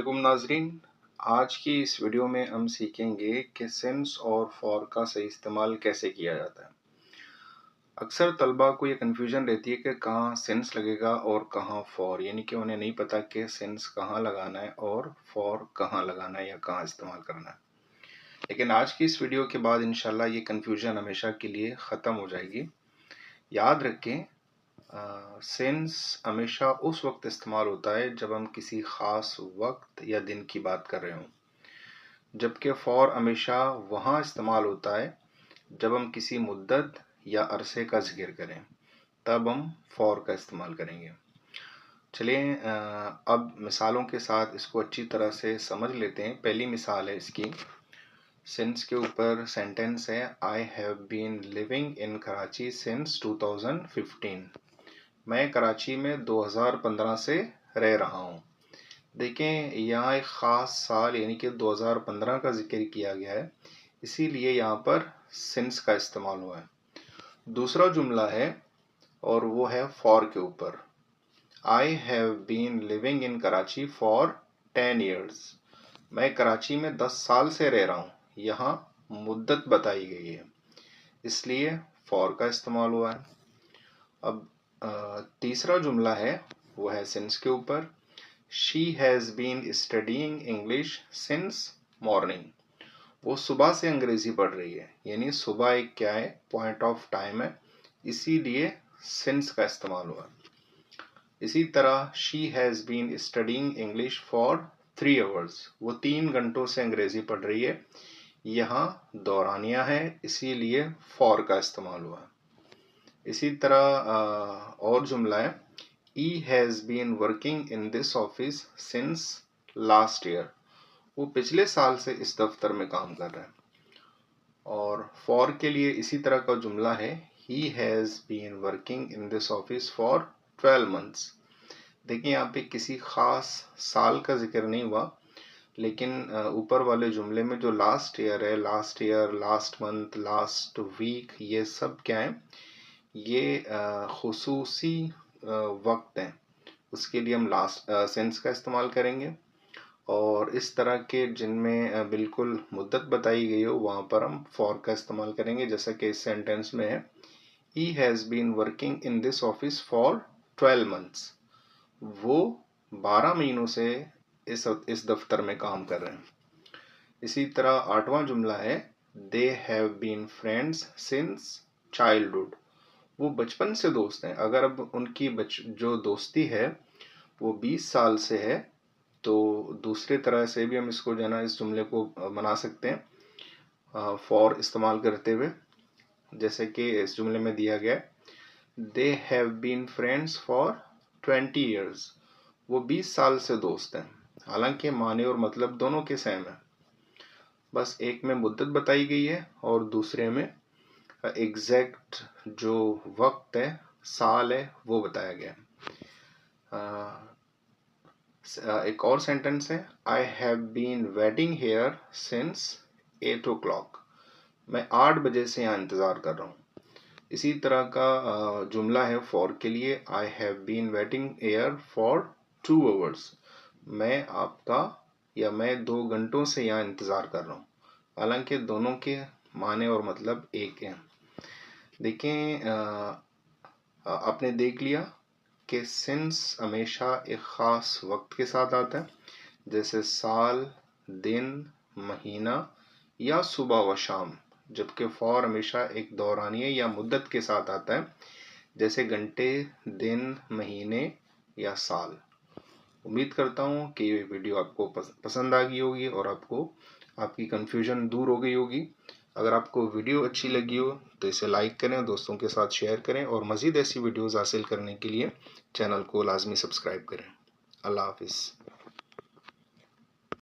अस्सलामुअलैकुम नाजरीन। आज की इस वीडियो में हम सीखेंगे कि सिंस और फॉर का सही इस्तेमाल कैसे किया जाता है। अक्सर तलबा को ये कन्फ्यूजन रहती है कि कहाँ सिंस लगेगा और कहाँ फॉर, यानी कि उन्हें नहीं पता कि सिंस कहाँ लगाना है और फॉर कहाँ लगाना है या कहाँ इस्तेमाल करना है। लेकिन आज की इस वीडियो के बाद इंशाल्लाह ये कन्फ्यूजन हमेशा के लिए ख़त्म हो जाएगी। याद रखें, सिंस हमेशा उस वक्त इस्तेमाल होता है जब हम किसी ख़ास वक्त या दिन की बात कर रहे हों, जबकि फॉर हमेशा वहाँ इस्तेमाल होता है जब हम किसी मुद्दत या अरसे का जिक्र करें, तब हम फॉर का इस्तेमाल करेंगे। चलिए अब मिसालों के साथ इसको अच्छी तरह से समझ लेते हैं। पहली मिसाल है इसकी, सिंस के ऊपर सेंटेंस है, I have been living in Karachi since 2015। मैं कराची में 2015 से रह रहा हूँ। देखें, यहाँ एक ख़ास साल यानी कि 2015 का जिक्र किया गया है, इसीलिए यहाँ पर सिंस का इस्तेमाल हुआ है। दूसरा जुमला है और वो है फॉर के ऊपर, I have been living in Karachi for 10 years। मैं कराची में 10 साल से रह रहा हूँ। यहाँ मुद्दत बताई गई है, इसलिए फॉर का इस्तेमाल हुआ है। अब तीसरा जुमला है वो है सिंस के ऊपर, she has been studying English since morning. वो सुबह से अंग्रेज़ी पढ़ रही है, यानी सुबह एक क्या है, पॉइंट ऑफ टाइम है, इसीलिए सिंस का इस्तेमाल हुआ। इसी तरह she has been studying English for 3 hours। वो 3 घंटों से अंग्रेज़ी पढ़ रही है, यहाँ दौरानिया है, इसीलिए फॉर का इस्तेमाल हुआ। इसी तरह और जुमला है, he has been working in this office since last year। वो पिछले साल से इस दफ्तर में काम कर रहा है। और फॉर के लिए इसी तरह का जुमला है, he has been working in this office for 12 months। देखिए यहाँ पे किसी खास साल का जिक्र नहीं हुआ, लेकिन ऊपर वाले जुमले में जो लास्ट ईयर है, last year, last month, last week, ये सब क्या है, ये खुसूसी वक्त हैं, उसके लिए हम लास्ट सेंस का इस्तेमाल करेंगे। और इस तरह के जिनमें बिल्कुल मुद्दत बताई गई हो, वहाँ पर हम फॉर का इस्तेमाल करेंगे, जैसा कि इस सेंटेंस में है, he has been working in this office for 12 months। वो 12 महीनों से इस दफ्तर में काम कर रहे हैं। इसी तरह 8वां जुमला है, they have been friends since childhood. वो बचपन से दोस्त हैं। अगर अब उनकी जो दोस्ती है वो 20 साल से है, तो दूसरे तरह से भी हम इसको जो है ना, इस जुमले को बना सकते हैं फॉर इस्तेमाल करते हुए, जैसे कि इस जुमले में दिया गया है, they have been friends for 20 years। वो 20 साल से दोस्त हैं। हालांकि माने और मतलब दोनों के सेम है, बस एक में मुद्दत बताई गई है और दूसरे में एग्जैक्ट जो वक्त है, साल है, वो बताया गया है। एक और सेंटेंस है, I have been waiting here since 8 o'clock। मैं 8 बजे से यहाँ इंतज़ार कर रहा हूँ। इसी तरह का जुमला है फॉर के लिए, I have been waiting here for 2 hours। मैं आपका या मैं 2 घंटों से यहाँ इंतज़ार कर रहा हूँ। हालांकि दोनों के माने और मतलब एक हैं। देखें, आपने देख लिया कि सिंस हमेशा एक ख़ास वक्त के साथ आता है, जैसे साल, दिन, महीना या सुबह व शाम, जबकि फॉर हमेशा एक दौरानिये या मुद्दत के साथ आता है, जैसे घंटे, दिन, महीने या साल। उम्मीद करता हूँ कि ये वीडियो आपको पसंद आ गई होगी और आपको आपकी कन्फ्यूजन दूर हो गई होगी। अगर आपको वीडियो अच्छी लगी हो तो इसे लाइक करें, दोस्तों के साथ शेयर करें और मज़ीद ऐसी वीडियोज़ हासिल करने के लिए चैनल को लाजमी सब्सक्राइब करें। अल्लाह हाफिज़।